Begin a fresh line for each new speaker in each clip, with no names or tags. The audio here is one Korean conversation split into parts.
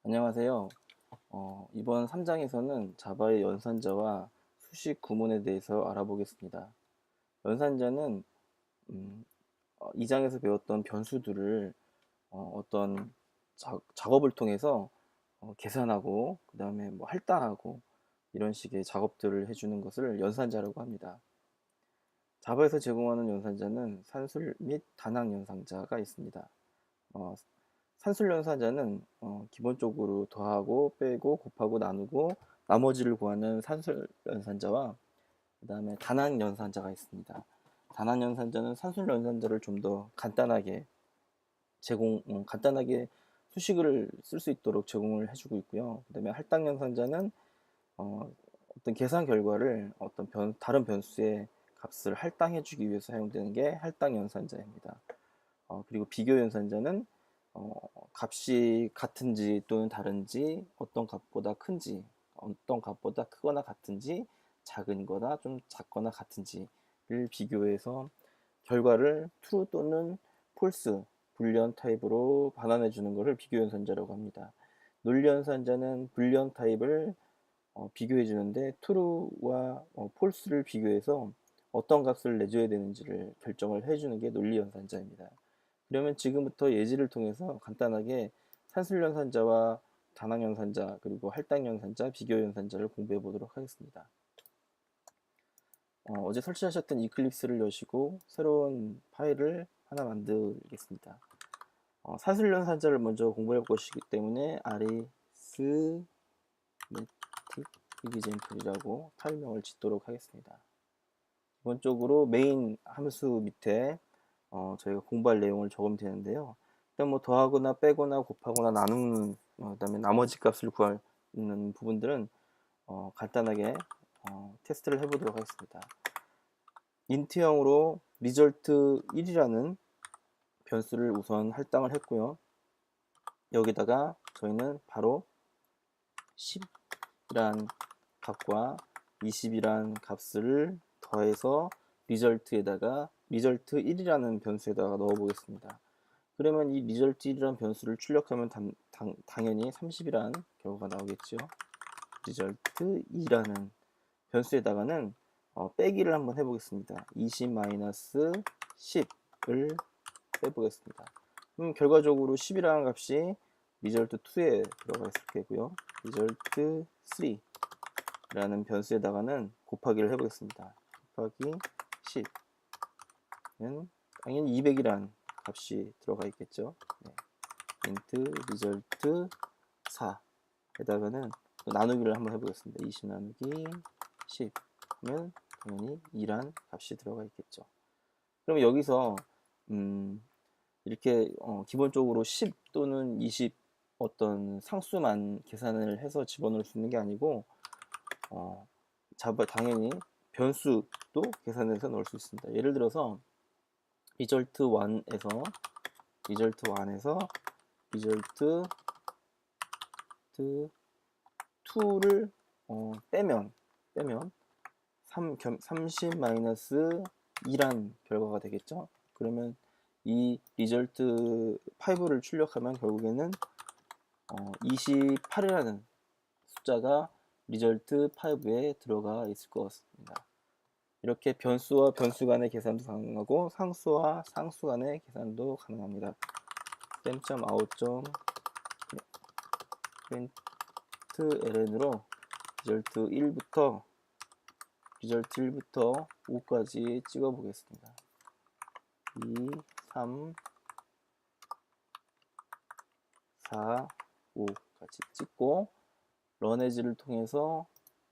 안녕하세요. 이번 3장에서는 자바의 연산자와 수식 구문에 대해서 알아보겠습니다. 연산자는 2장에서 배웠던 변수들을 떤 작업을 통해서 계산하고 그 다음에 뭐 할당하고 이런 식의 작업들을 해주는 것을 연산자라고 합니다. 자바에서 제공하는 연산자는 산술 및 단항 연산자가 있습니다. 어, 산술 연산자는 기본적으로 더하고 빼고 곱하고 나누고 나머지를 구하는 산술 연산자와 그 다음에 단항 연산자가 있습니다. 단항 연산자는 산술 연산자를 좀 더 간단하게 간단하게 수식을 쓸 수 있도록 제공을 해주고 있고요. 그 다음에 할당 연산자는 어떤 계산 결과를 다른 변수의 값을 할당해주기 위해서 사용되는 게 할당 연산자입니다. 그리고 비교 연산자는 값이 같은지 또는 다른지, 어떤 값보다 큰지, 어떤 값보다 크거나 같은지, 작은 거나 좀 작거나 같은지를 비교해서 결과를 true 또는 false 불리언 타입으로 반환해 주는 것을 비교 연산자라고 합니다. 논리 연산자는 불리언 타입을 비교해 주는데 true와 false를 비교해서 어떤 값을 내줘야 되는지를 결정을 해주는 게 논리 연산자입니다. 그러면 지금부터 예지를 통해서 간단하게 산술연산자와 단항연산자 그리고 할당연산자, 비교연산자를 공부해 보도록 하겠습니다. 어제 설치하셨던 이클립스를 여시고 새로운 파일을 하나 만들겠습니다. 산술연산자를 먼저 공부할 것이기 때문에 arithmetic example이라고 파일명을 짓도록 하겠습니다. 기본적으로 메인 함수 밑에 저희가 공부할 내용을 적으면 되는데요. 일단 뭐 더하거나 빼거나 곱하거나 나누는 그다음에 나머지 값을 구하는 부분들은 간단하게 테스트를 해보도록 하겠습니다. 인트형으로 result 1이라는 변수를 우선 할당을 했고요. 여기다가 저희는 바로 10이란 값과 20이란 값을 더해서 result에다가 result 1이라는 변수에다가 넣어 보겠습니다. 그러면 이 result 1이라는 변수를 출력하면 당연히 30이라는 결과가 나오겠죠. result 2라는 변수에다가는 빼기를 한번 해보겠습니다. 20-10을 빼보겠습니다. 그럼 결과적으로 10이라는 값이 result 2에 들어가 있을 거고요. result 3라는 변수에다가는 곱하기를 해보겠습니다. 곱하기 10은 당연히 200이란 값이 들어가 있겠죠. 네. int result 4에다가는 나누기를 한번 해보겠습니다. 20 나누기 10 하면 당연히 2란 값이 들어가 있겠죠. 그럼 여기서 이렇게 기본적으로 10 또는 20 어떤 상수만 계산을 해서 집어넣을 수 있는 게 아니고 당연히 변수도 계산해서 넣을 수 있습니다. 예를 들어서 result 1에서 result 2를 빼면 30-2란 결과가 되겠죠. 그러면 이 result 5를 출력하면 결국에는 28이라는 숫자가 result 5에 들어가 있을 것 같습니다. 이렇게 변수와 변수 간의 계산도 가능하고 상수와 상수 간의 계산도 가능합니다. stem.out.println으로 result 1부터 5까지 찍어 보겠습니다. 2, 3, 4, 5까지 찍고 런에즈를 통해서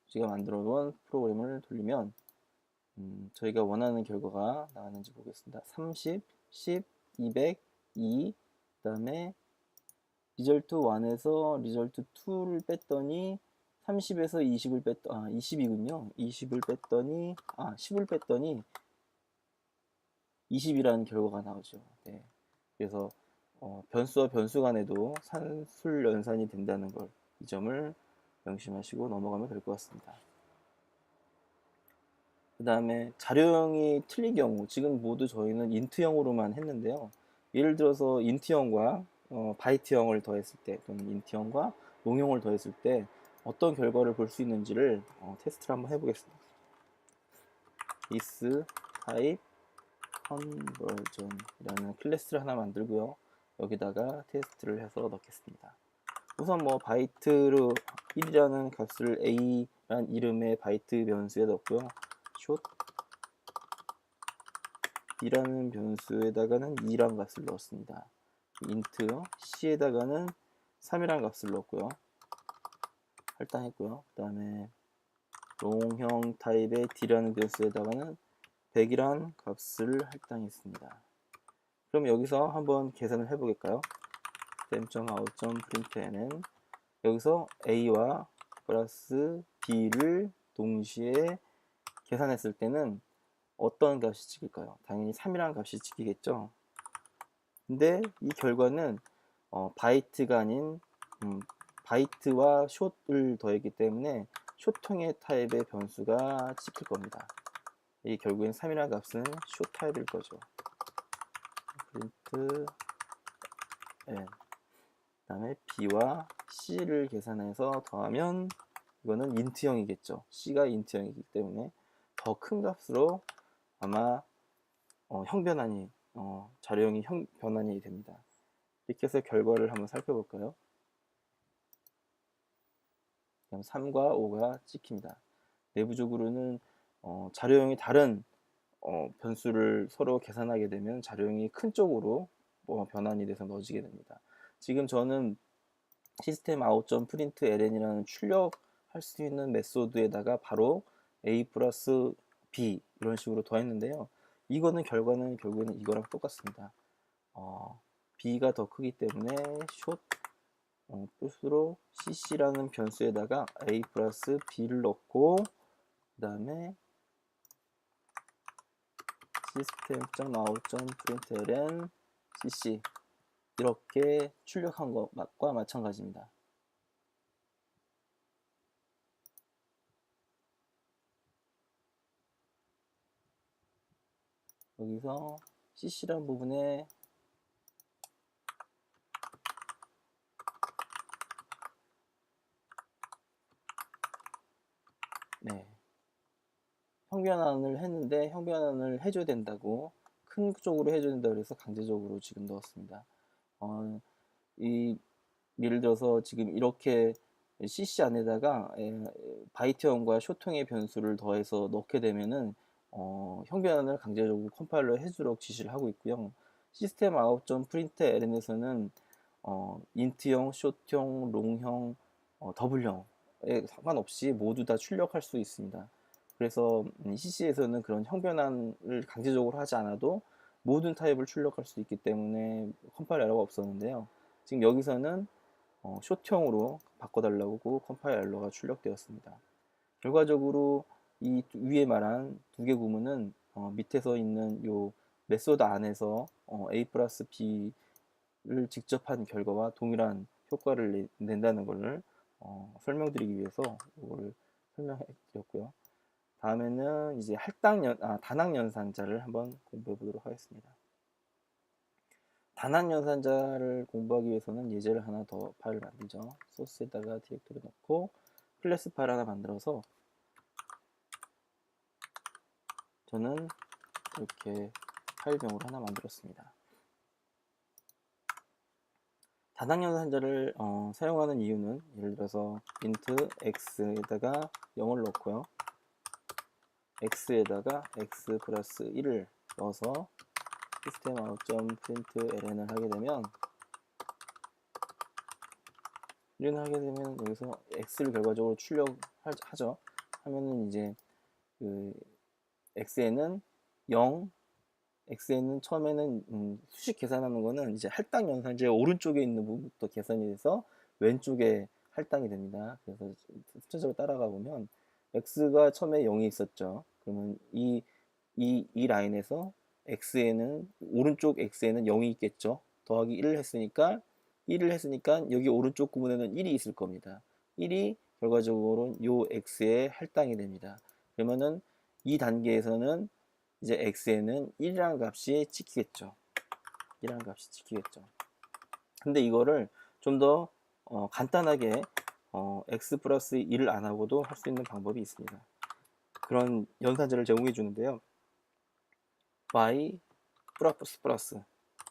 제가 만들어 놓은 프로그램을 돌리면 저희가 원하는 결과가 나왔는지 보겠습니다. 30, 10, 200, 2, 그 다음에 result 1에서 result 2를 뺐더니 30에서 20을 20이군요. 20을 뺐더니 10을 뺐더니 20이라는 결과가 나오죠. 네. 그래서 변수와 변수 간에도 산술 연산이 된다는 걸, 이 점을 명심하시고 넘어가면 될 것 같습니다. 그 다음에 자료형이 틀린 경우, 지금 모두 저희는 인트형으로만 했는데요. 예를 들어서 인트형과 바이트형을 더했을 때 또는 인트형과 롱형을 더했을 때 어떤 결과를 볼 수 있는지를 테스트를 한번 해보겠습니다. is type conversion이라는 클래스를 하나 만들고요. 여기다가 테스트를 해서 넣겠습니다. 우선 뭐 바이트로 1이라는 값을 a란 이름의 바이트 변수에 넣고요. short b라는 변수에다가는 2란 값을 넣었습니다. int c에다가는 3이란 값을 넣었고요. 할당했고요. 그 다음에 롱형 타입의 d라는 변수에다가는 100이란 값을 할당했습니다. 그럼 여기서 한번 계산을 해보겠까요? stem.out.println은 여기서 a와 플러스 b를 동시에 계산했을 때는 어떤 값이 찍힐까요? 당연히 3이라는 값이 찍히겠죠. 근데 이 결과는 바이트가 아닌 바이트와 숏을 더했기 때문에 숏형의 타입의 변수가 찍힐 겁니다. 이 결국엔 3이라는 값은 숏 타입일 거죠. print n 그 다음에 b와 c를 계산해서 더하면 이거는 인트형이겠죠. c가 인트형이기 때문에 더 큰 값으로 아마 형변환이 자료형이 변환이 됩니다. 이렇게 해서 결과를 한번 살펴볼까요? 그럼 3과 5가 찍힙니다. 내부적으로는 자료형이 다른 변수를 서로 계산하게 되면 자료형이 큰 쪽으로 변환이 돼서 넣어지게 됩니다. 지금 저는 시스템 out.println이라는 출력할 수 있는 메소드에다가 바로 a 플러스 b 이런 식으로 더했는데요. 이거는 결과는 결국에는 이거랑 똑같습니다. b가 더 크기 때문에 short 뜻으로 cc라는 변수에다가 a 플러스 b를 넣고 그 다음에 system.out.println cc 이렇게 출력한 것과 마찬가지입니다. 여기서 cc라는 부분에 형변환을 했는데 형변환을 해줘야 된다고 큰 쪽으로 해줘야 된다고 해서 강제적으로 지금 넣었습니다. 예를 들어서 지금 이렇게 cc 안에다가 바이트형과 숏형의 변수를 더해서 넣게 되면은 형변환을 강제적으로 컴파일러 해주도록 지시를 하고 있고요. 시스템 out.println에서는 인트형, 숏형, 롱형, 더블형에 상관없이 모두 다 출력할 수 있습니다. 그래서 cc에서는 그런 형변환을 강제적으로 하지 않아도 모든 타입을 출력할 수 있기 때문에 컴파일 에러가 없었는데요. 지금 여기서는 숏형으로 바꿔달라고 컴파일 에러가 출력되었습니다. 결과적으로 이 위에 말한 두 개 구문은 밑에서 있는 요 메소드 안에서 a 플러스 b를 직접 한 결과와 동일한 효과를 낸다는 것을 설명드리기 위해서 이걸 설명해 드렸고요. 다음에는 이제 단항연산자를 한번 공부해 보도록 하겠습니다. 단항연산자를 공부하기 위해서는 예제를 하나 더 파일을 만들죠. 소스에다가 디렉토리 넣고 클래스 파일 하나 만들어서 저는 이렇게 파일명으로 하나 만들었습니다. 단항연산자를 사용하는 이유는 예를 들어서 int x에다가 0을 넣고요. x에다가 x 플러스 1을 넣어서 system out.println을 하게 되면 여기서 x를 결과적으로 출력하죠. 하면은 이제 그 x에는 0, x에는 처음에는 수식 계산하는 거는 이제 할당 연산자의 오른쪽에 있는 부분부터 계산이 돼서 왼쪽에 할당이 됩니다. 그래서 순차적으로 따라가 보면 x가 처음에 0이 있었죠. 그러면 이 라인에서 x에는 오른쪽 x에는 0이 있겠죠. 더하기 1을 했으니까 여기 오른쪽 구문에는 1이 있을 겁니다. 1이 결과적으로 요 x에 할당이 됩니다. 그러면은 이 단계에서는 이제 x에는 1이라는 값이 찍히겠죠. 1이라는 값이 찍히겠죠. 근데 이거를 좀 더 간단하게 x 플러스 1을 안 하고도 할 수 있는 방법이 있습니다. 그런 연산자를 제공해 주는데요. y 플러스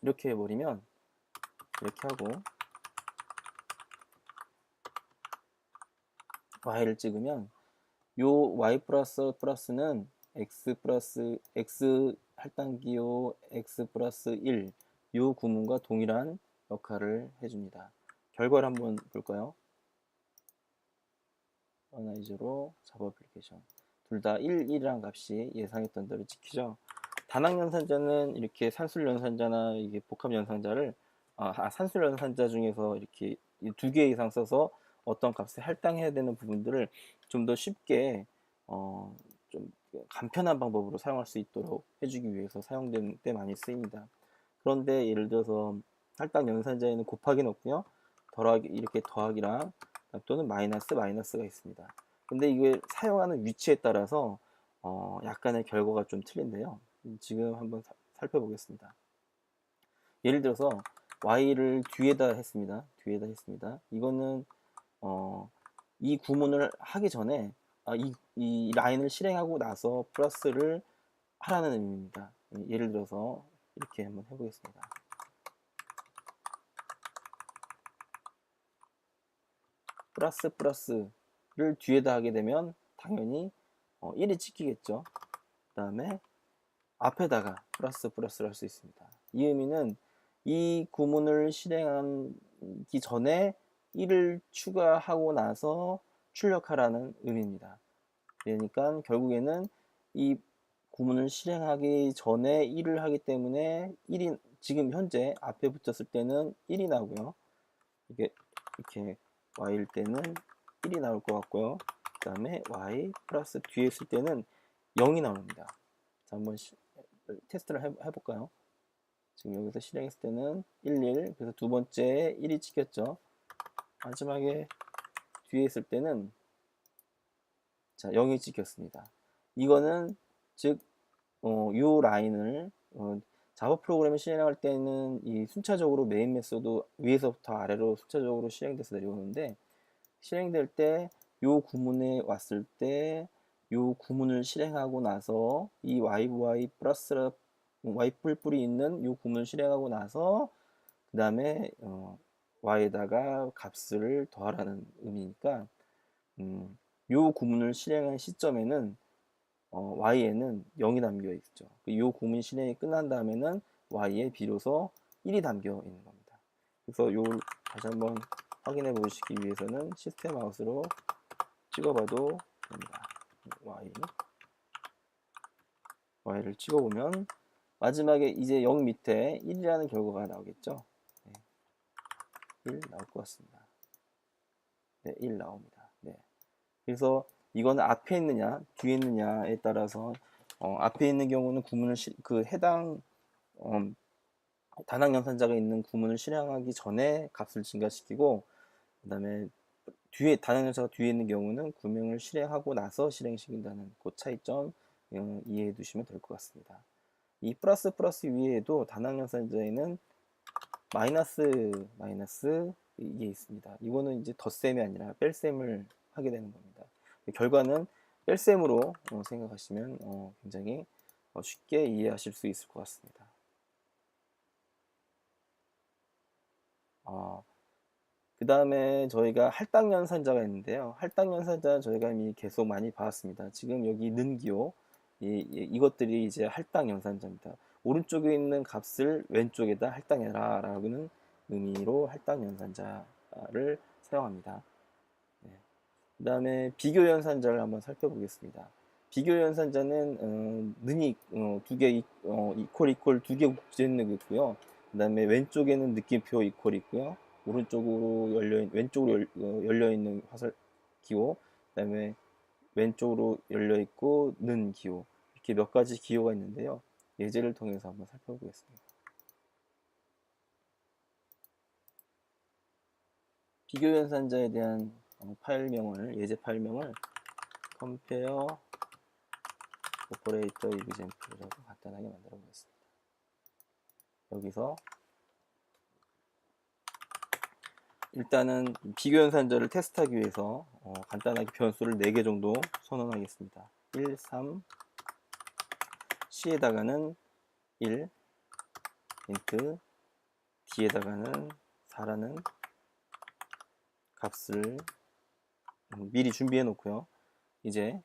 이렇게 해버리면, 이렇게 하고 y를 찍으면, 요 y 플러스는 x 플러스 x 할당기호 x 플러스 1, 요 구문과 동일한 역할을 해줍니다. 결과를 한번 볼까요? 어나이저로 자바 애플리케이션 둘 다 1, 1이란 값이 예상했던 대로 찍히죠. 단항 연산자는 이렇게 산술 연산자나 이게 복합 연산자를 산술 연산자 중에서 이렇게 2개 이상 써서 어떤 값을 할당해야 되는 부분들을 좀 더 쉽게 좀 간편한 방법으로 사용할 수 있도록 해주기 위해서 사용되는 때 많이 쓰입니다. 그런데 예를 들어서 할당 연산자에는 곱하기는 없고요. 더하기, 이렇게 더하기랑 또는 마이너스가 있습니다. 근데 이게 사용하는 위치에 따라서 약간의 결과가 좀 틀린데요. 지금 한번 살펴보겠습니다. 예를 들어서 y를 뒤에다 했습니다. 이거는 이 구문을 하기 전에 이 라인을 실행하고 나서 플러스를 하라는 의미입니다. 예를 들어서 이렇게 한번 해보겠습니다. 플러스를 뒤에다 하게 되면 당연히 1이 찍히겠죠. 그 다음에 앞에다가 플러스를 할 수 있습니다. 이 의미는 이 구문을 실행하기 전에 1을 추가하고 나서 출력하라는 의미입니다. 그러니까 결국에는 이 구문을 실행하기 전에 1을 하기 때문에 1이 지금 현재 앞에 붙였을 때는 1이 나오고요. 이게 이렇게 y일 때는 1이 나올 것 같고요. 그 다음에 y 플러스 뒤에 있을 때는 0이 나옵니다. 자, 한번 테스트를 해볼까요? 지금 여기서 실행했을 때는 11, 그래서 두 번째에 1이 찍혔죠. 마지막에 뒤에 있을 때는 자 0이 찍혔습니다. 이거는 즉 이 라인을 자바 프로그램을 실행할 때는 이 순차적으로 메인 메소드 위에서부터 아래로 순차적으로 실행돼서 내려오는데, 실행될 때 이 구문에 왔을 때 이 구문을 실행하고 나서 이 y 플러스 y 뿔뿔이 있는 이 구문을 실행하고 나서 그 다음에 y에다가 값을 더하라는 의미니까 이 구문을 실행한 시점에는 y에는 0이 담겨 있죠. 이 구문 실행이 끝난 다음에는 y에 비로소 1이 담겨 있는 겁니다. 그래서 요 다시 한번 확인해 보시기 위해서는 시스템 아웃으로 찍어봐도 됩니다. y를 찍어보면 마지막에 이제 0 밑에 1이라는 결과가 나오겠죠. 네, 1 나올 것 같습니다. 네, 1 나옵니다. 네. 그래서 이거는 앞에 있느냐 뒤에 있느냐에 따라서 앞에 있는 경우는 구문을 그 해당 단항 연산자가 있는 구문을 실행하기 전에 값을 증가시키고, 그 다음에 단항 연산자가 뒤에 있는 경우는 구명을 실행하고 나서 실행시킨다는 그 차이점 이해해 두시면 될 것 같습니다. 이 플러스 위에도 단항 연산자에는 마이너스 이게 있습니다. 이거는 이제 덧셈이 아니라 뺄셈을 하게 되는 겁니다. 결과는 뺄셈으로 생각하시면 굉장히 쉽게 이해하실 수 있을 것 같습니다. 그 다음에 저희가 할당 연산자가 있는데요. 할당 연산자는 저희가 이미 계속 많이 봐왔습니다. 지금 여기 는 기호 이것들이 이제 할당 연산자입니다. 오른쪽에 있는 값을 왼쪽에다 할당해라 라는 의미로 할당 연산자를 사용합니다. 네. 그 다음에 비교 연산자를 한번 살펴보겠습니다. 비교 연산자는 는이 두 개 이퀄 두 개 국제는 있고요. 그 다음에 왼쪽에는 느낌표 이퀄 있고요. 오른쪽으로 왼쪽으로 열려 있는 화살 기호, 그 다음에 왼쪽으로 열려 있고 는 기호, 이렇게 몇 가지 기호가 있는데요. 예제를 통해서 한번 살펴보겠습니다. 비교 연산자에 대한 파일명을 예제 파일명을 compare operator example이라고 간단하게 만들어 보겠습니다. 여기서 일단은 비교 연산자를 테스트하기 위해서 간단하게 변수를 4개 정도 선언하겠습니다. 1, 3, C에다가는 1, 인트, D에다가는 4라는 값을 미리 준비해 놓고요. 이제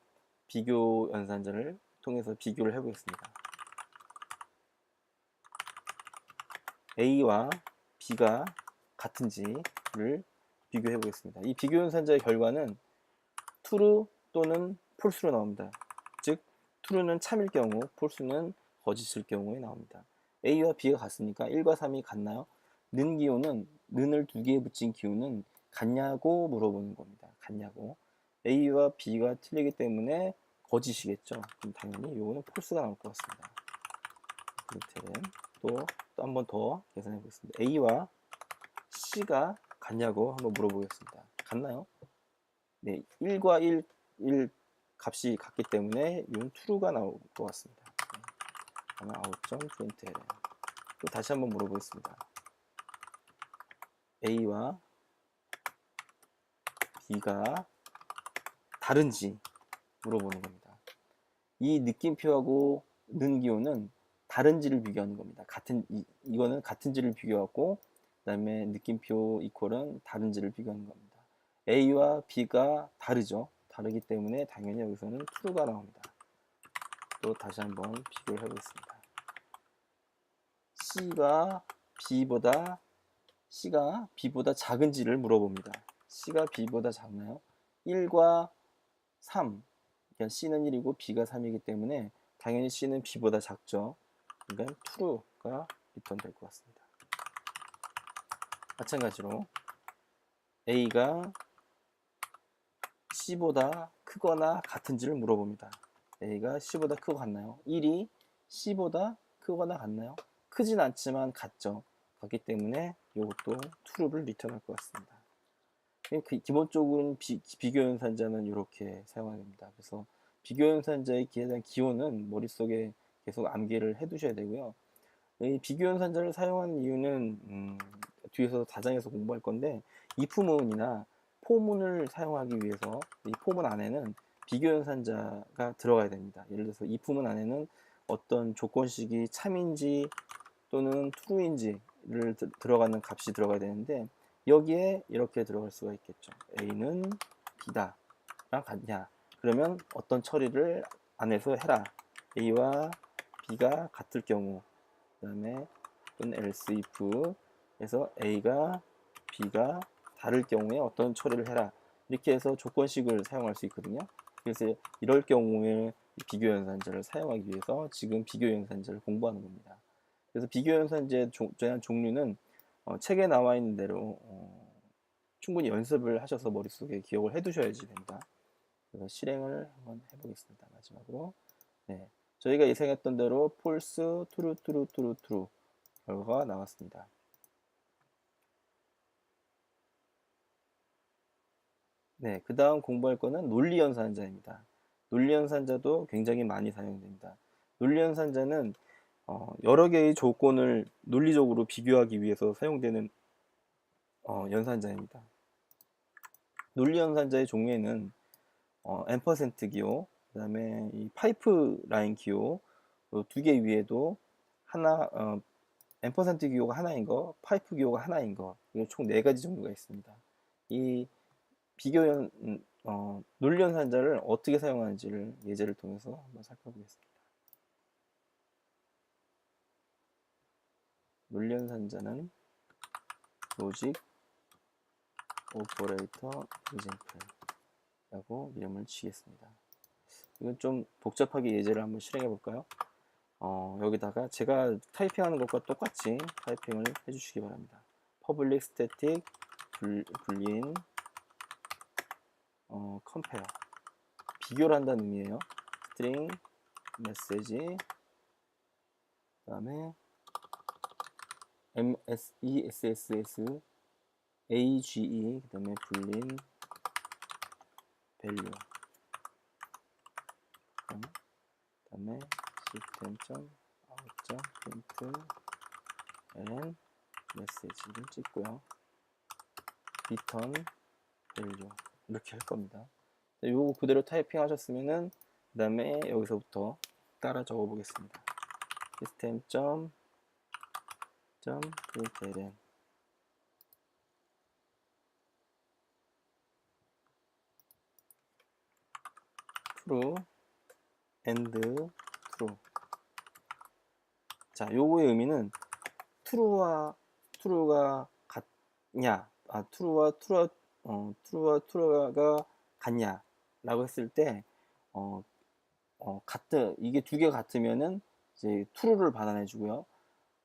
비교 연산자를 통해서 비교를 해 보겠습니다. A와 B가 같은지를 비교해 보겠습니다. 이 비교 연산자의 결과는 true 또는 false로 나옵니다. 즉 true는 참일 경우, false는 거짓일 경우에 나옵니다. A와 B가 같으니까 1과 3이 같나요? 는 기호는 는을 2개에 붙인 기호는 같냐고 물어보는 겁니다. 같냐고. A와 B가 틀리기 때문에 거짓이겠죠. 그럼 당연히 이거는 false가 나올 것 같습니다. 또 한 번 더 계산해 보겠습니다. A와 C가 같냐고 한번 물어보겠습니다. 같나요? 네, 1과 1 값이 같기 때문에 이건 true가 나올 것 같습니다. 네, out.println. 또 다시 한번 물어보겠습니다. A와 B가 다른지 물어보는 겁니다. 이 느낌표하고 는 기호는 다른지를 비교하는 겁니다. 이거는 같은지를 비교하고 그다음에 느낌표 이퀄은 다른지를 비교하는 겁니다. A와 B가 다르죠. 다르기 때문에 당연히 여기서는 true가 나옵니다. 또 다시 한번 비교를 해보겠습니다. C가 B보다 작은지를 물어봅니다. C가 B보다 작나요? 1과 3, 그러니까 C는 1이고 B가 3이기 때문에 당연히 C는 B보다 작죠. 그러니까 true가 리턴 될 것 같습니다. 마찬가지로 A가 C보다 크거나 같은지를 물어봅니다. A가 C보다 크고 같나요? 1이 C보다 크거나 같나요? 크진 않지만 같죠. 같기 때문에 이것도 true를 리턴할 것 같습니다. 기본적으로는 비교 연산자는 이렇게 사용하게 됩니다. 그래서 비교 연산자에 대한 기호는 머릿속에 계속 암기를 해 두셔야 되고요. 이 비교 연산자를 사용하는 이유는 뒤에서 다장에서 공부할 건데 if문이나 포문을 사용하기 위해서 이 포문 안에는 비교 연산자가 들어가야 됩니다. 예를 들어서 if문 안에는 어떤 조건식이 참인지 또는 true인지를 들어가는 값이 들어가야 되는데 여기에 이렇게 들어갈 수가 있겠죠. A는 B다 랑 같냐, 그러면 어떤 처리를 안에서 해라. A와 B가 같을 경우, 그 다음에 else if 에서 A가 B가 다를 경우에 어떤 처리를 해라. 이렇게 해서 조건식을 사용할 수 있거든요. 그래서 이럴 경우에 비교 연산자를 사용하기 위해서 지금 비교 연산자를 공부하는 겁니다. 그래서 비교 연산자의 대한 종류는 책에 나와 있는 대로 충분히 연습을 하셔서 머릿속에 기억을 해 두셔야지 됩니다. 그래서 실행을 한번 해보겠습니다. 마지막으로 네, 저희가 예상했던 대로 false, true, true, true, true 결과가 나왔습니다. 네, 그 다음 공부할 거는 논리연산자입니다. 논리연산자도 굉장히 많이 사용됩니다. 논리연산자는 여러 개의 조건을 논리적으로 비교하기 위해서 사용되는 연산자입니다. 논리연산자의 종류에는 앰퍼센트 기호, 그 다음에 이 파이프라인 기호, 2개 위에도 하나, 앰퍼센트 기호가 하나인 거, 파이프 기호가 하나인 거, 총 4가지 종류가 있습니다. 이 논리연산자를 어떻게 사용하는지를 예제를 통해서 한번 살펴보겠습니다. 논리연산자는 로직 오퍼레이터 example라고 이름을 치겠습니다. 이건 좀 복잡하게 예제를 한번 실행해 볼까요? 여기다가 제가 타이핑하는 것과 똑같이 타이핑을 해주시기 바랍니다. public static boolean compare, 비교를 한다는 의미예요. string message, 그 다음에 ESSS AGE, 그 다음에 boolean value, 그 다음에 system.out.println message를 찍고요. return value 이렇게 할 겁니다. 요거 그대로 타이핑 하셨으면은 그 다음에 여기서부터 따라 적어 보겠습니다. system.println true and true. 자, 요거의 의미는 true가 같냐, true가 같냐 라고 했을 때 이게 두 개 같으면은 이제 true를 반환해 주고요.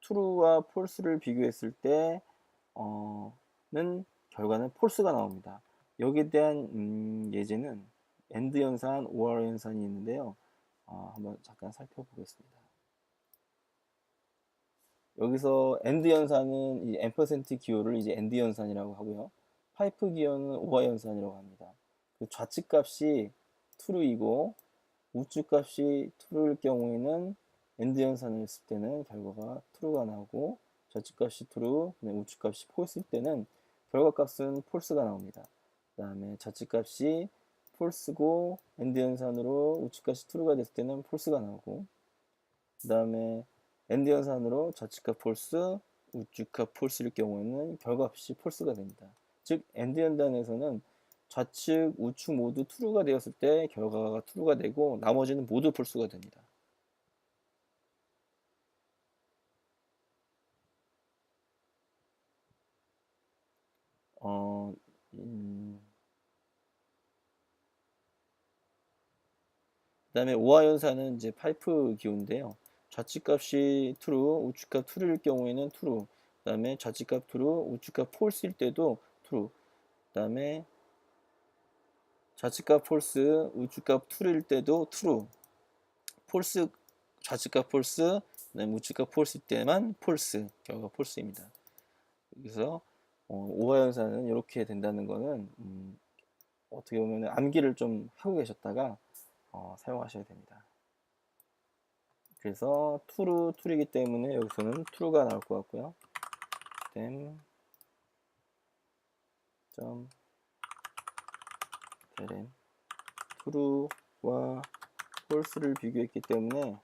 true와 false를 비교했을 때는 결과는 false가 나옵니다. 여기에 대한 예제는 and 연산, or 연산이 있는데요. 한번 잠깐 살펴보겠습니다. 여기서 and 연산은 이 %, 기호를 이제 and 연산이라고 하고요. 파이프 기호는 or 연산이라고 합니다. 그 좌측 값이 true이고 우측 값이 true일 경우에는 and 연산을 했을 때는 결과가 true가 나오고, 좌측 값이 true, 우측 값이 false일 때는 결과 값은 false가 나옵니다. 그 다음에 좌측 값이 false고 and 연산으로 우측 값이 true가 됐을 때는 false가 나오고, 그 다음에 and 연산으로 좌측 값 false, 우측 값 false일 경우에는 결과 값이 false가 됩니다. 즉 and 연산에서는 좌측, 우측 모두 true가 되었을 때 결과가 true가 되고 나머지는 모두 false가 됩니다. 그 다음에 오화 연산은 이제 파이프 기호인데요. 좌측 값이 true, 우측 값 true일 경우에는 true. 그 다음에 좌측 값 true, 우측 값 false일 때도 true. 그 다음에 좌측 값 false, 우측 값 true일 때도 true. false, 좌측 값 false, 그다음에 우측 값 false일 때만 false. 결과가 false입니다. 그래서 오화 연산은 이렇게 된다는 거는 어떻게 보면 암기를 좀 하고 계셨다가 사용하셔야 됩니다. 그래서 true이기 때문에 여기서는 true가 나올 것 같고요. then true와 false를 비교했기 때문에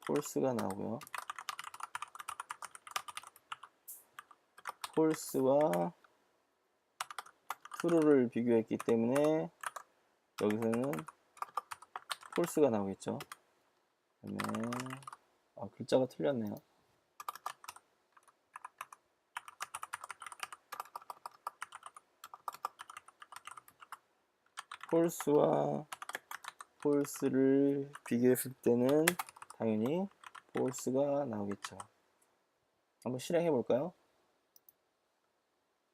false가 나오고요. false와 true를 비교했기 때문에 여기서는 false가 나오겠죠. 그다음에 글자가 틀렸네요. false와 false를 비교했을 때는 당연히 false가 나오겠죠. 한번 실행해 볼까요?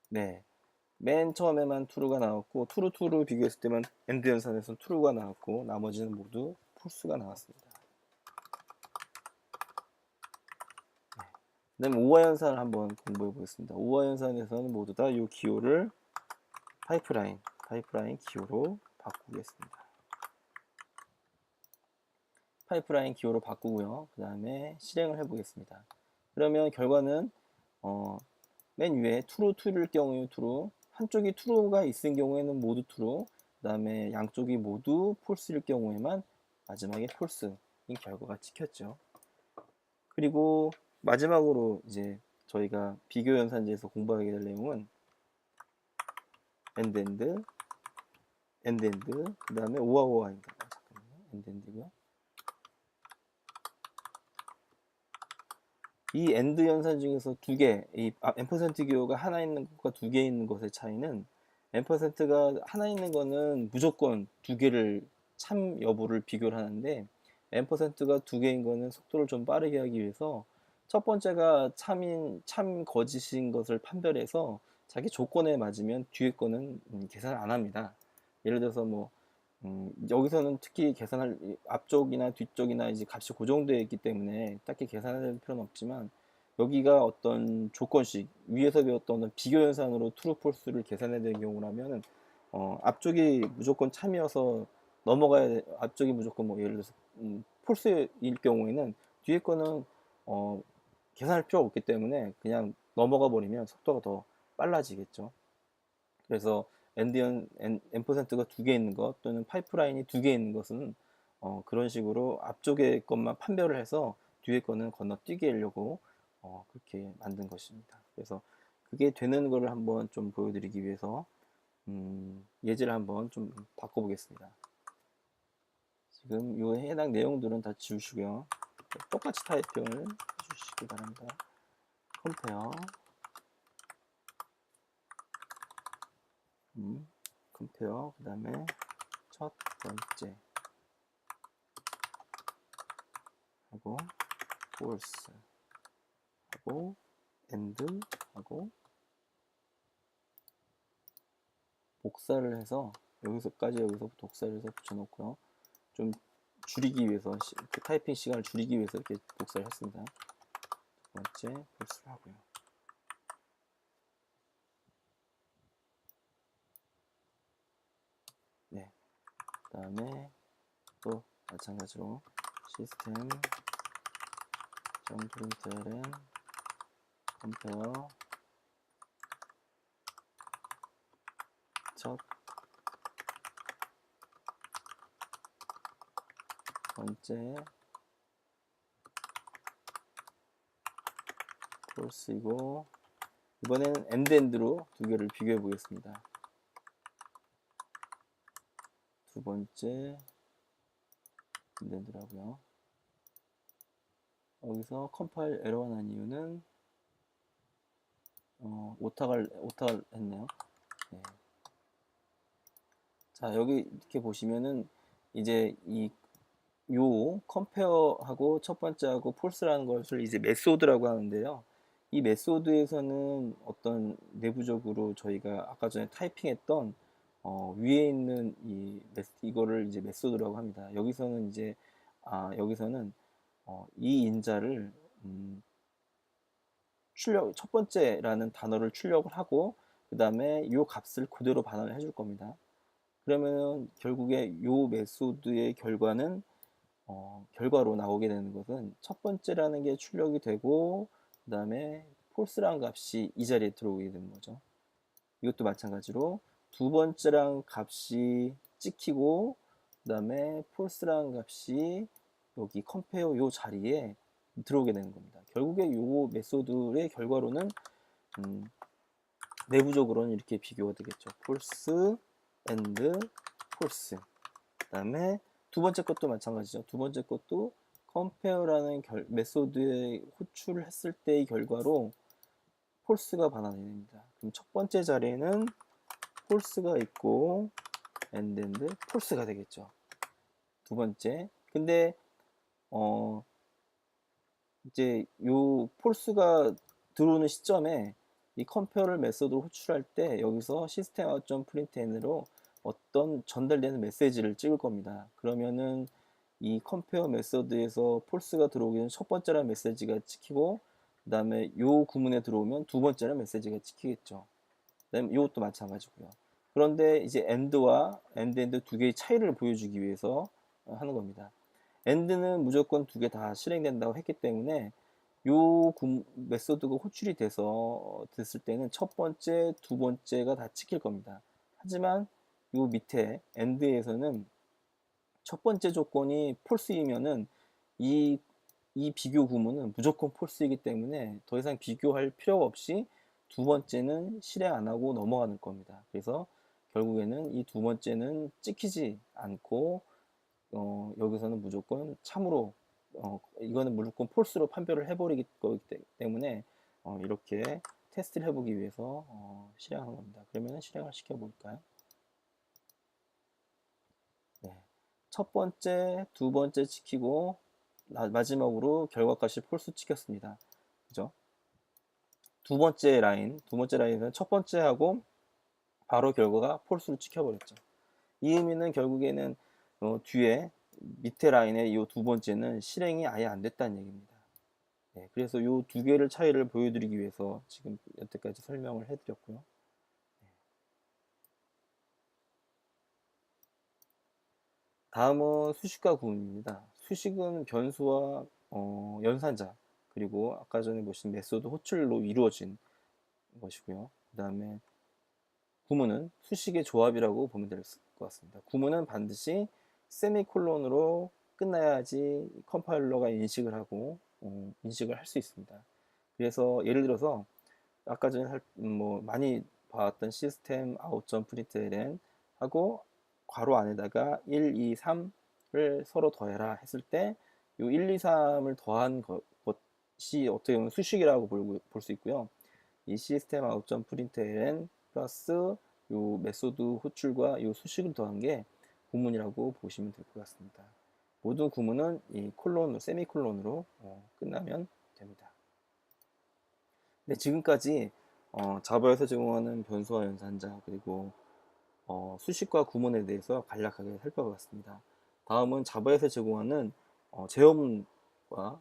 네, 맨 처음에만 true가 나왔고 true를 비교했을 때만 and 연산에서는 true가 나왔고 나머지는 모두 false가 나왔습니다. 그 다음에 오화 연산을 한번 공부해 보겠습니다. 오화 연산에서는 모두 다 이 기호를 파이프라인 기호로 바꾸겠습니다. 파이프라인 기호로 바꾸고요. 그 다음에 실행을 해 보겠습니다. 그러면 결과는 맨 위에 true일 경우에 true, 한쪽이 true가 있을 경우에는 모두 true, 그 다음에 양쪽이 모두 false일 경우에만 마지막에 false인 결과가 찍혔죠. 그리고 마지막으로 이제 저희가 비교 연산지에서 공부하게 될 내용은 and, 그 다음에 오화오화입니다. 잠깐만요. and고요. 이 and 연산 중에서 두 개, 이 % 기호가 하나 있는 것과 두 개 있는 것의 차이는 %가 하나 있는 거는 무조건 두 개를 참 여부를 비교를 하는데 %가 두 개인 거는 속도를 좀 빠르게 하기 위해서 첫 번째가 참 거짓인 것을 판별해서 자기 조건에 맞으면 뒤에 거는 계산을 안 합니다. 예를 들어서 뭐 여기서는 특히 계산할 앞쪽이나 뒤쪽이나 이제 값이 고정되어 있기 때문에 딱히 계산할 필요는 없지만 여기가 어떤 조건식 위에서 배웠던 비교 연산으로 true false를 계산해야 되는 경우라면 앞쪽이 무조건 참이어서 넘어가야 앞쪽이 무조건 뭐 예를 들어서 false일 경우에는 뒤에 거는 계산할 필요가 없기 때문에 그냥 넘어가 버리면 속도가 더 빨라지겠죠. 그래서 n%가 두 개 있는 것 또는 파이프라인이 두 개 있는 것은 그런 식으로 앞쪽의 것만 판별을 해서 뒤에 거는 건너뛰게 하려고 그렇게 만든 것입니다. 그래서 그게 되는 거를 한번 좀 보여드리기 위해서 예제를 한번 좀 바꿔보겠습니다. 지금 이 해당 내용들은 다 지우시고요. 똑같이 타이핑을 해주시기 바랍니다. 컴페어, 컴페어, 그 다음에 첫 번째 하고 false 하고 and 하고 복사를 해서 여기서 복사를 해서 붙여놓고요. 좀 줄이기 위해서 그 타이핑 시간을 줄이기 위해서 이렇게 복사를 했습니다. 두 번째 false를 하고요. 네, 그 다음에 또 마찬가지로 시스템 .println compare 첫 번째 false이고 이번에는 end로 두 개를 비교해 보겠습니다. 두 번째 end라고요. 여기서 컴파일 에러가 난 이유는 오타가 했네요. 네. 자, 여기 이렇게 보시면은 이제 요 컴페어하고 첫 번째하고 폴스라는 것을 이제 메소드라고 하는데요. 이 메소드에서는 어떤 내부적으로 저희가 아까 전에 타이핑했던 위에 있는 이거를 이제 메소드라고 합니다. 여기서는 이제 여기서는 이 인자를 첫 번째라는 단어를 출력을 하고 그 다음에 이 값을 그대로 반환을 해줄 겁니다. 그러면 결국에 이 메소드의 결과는 결과로 나오게 되는 것은 첫 번째라는 게 출력이 되고 그 다음에 false라는 값이 이 자리에 들어오게 되는 거죠. 이것도 마찬가지로 두 번째랑 값이 찍히고 그 다음에 false라는 값이 여기 compare 요 자리에 들어오게 되는 겁니다. 결국에 요 메소드의 결과로는 내부적으로는 이렇게 비교가 되겠죠. false and false. 그 다음에 두 번째 것도 마찬가지죠. 두 번째 것도 compare라는 메소드에 호출을 했을 때의 결과로 false가 반환이 됩니다. 그럼 첫 번째 자리에는 false가 있고 and false가 되겠죠. 두 번째. 근데 이제 요 false가 들어오는 시점에 이 컴페어를 메소드로 호출할 때 여기서 시스템.println으로 어떤 전달되는 메시지를 찍을 겁니다. 그러면은 이 컴페어 메소드에서 false가 들어오기는 첫 번째라는 메시지가 찍히고 그 다음에 요 구문에 들어오면 두 번째라는 메시지가 찍히겠죠. 그다음에 이것도 마찬가지고요. 그런데 이제 end와 end 두 개의 차이를 보여주기 위해서 하는 겁니다. end는 무조건 두 개 다 실행된다고 했기 때문에 요 메소드가 호출이 됐을 때는 첫 번째, 두 번째가 다 찍힐 겁니다. 하지만 요 밑에 end에서는 첫 번째 조건이 false이면은 이 비교 구문은 무조건 false이기 때문에 더 이상 비교할 필요가 없이 두 번째는 실행 안 하고 넘어가는 겁니다. 그래서 결국에는 이 두 번째는 찍히지 않고 여기서는 무조건 참으로 이거는 무조건 폴스로 판별을 해버리기 때문에 이렇게 테스트를 해보기 위해서 실행한 겁니다. 그러면 실행을 시켜볼까요? 네. 첫 번째, 두 번째 찍히고 마지막으로 결과값이 폴스 찍혔습니다. 그죠? 두 번째 라인에서는 첫 번째하고 바로 결과가 폴스로 찍혀버렸죠. 이 의미는 결국에는 뒤에 밑에 라인의 이 두 번째는 실행이 아예 안 됐다는 얘기입니다. 네, 그래서 이 두 개를 차이를 보여드리기 위해서 지금 여태까지 설명을 해드렸고요. 네. 다음은 수식과 구문입니다. 수식은 변수와 연산자 그리고 아까 전에 보신 메소드 호출로 이루어진 것이고요. 그 다음에 구문은 수식의 조합이라고 보면 될 것 같습니다. 구문은 반드시 세미콜론으로 끝나야지 컴파일러가 인식을 하고 인식을 할 수 있습니다. 그래서 예를 들어서 아까 전에 많이 봤던 시스템 out.println 하고 괄호 안에다가 1, 2, 3을 서로 더해라 했을 때 이 1, 2, 3을 더한 것이 어떻게 보면 수식이라고 볼 수 있고요. 이 시스템 out.println 플러스 요 메소드 호출과 요 수식을 더한 게 구문이라고 보시면 될 것 같습니다. 모든 구문은 이 세미콜론으로 끝나면 됩니다. 네, 지금까지 자바에서 제공하는 변수와 연산자 그리고 수식과 구문에 대해서 간략하게 살펴봤습니다. 다음은 자바에서 제공하는 제어문과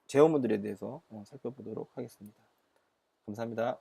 제어문들에 대해서 살펴보도록 하겠습니다. 감사합니다.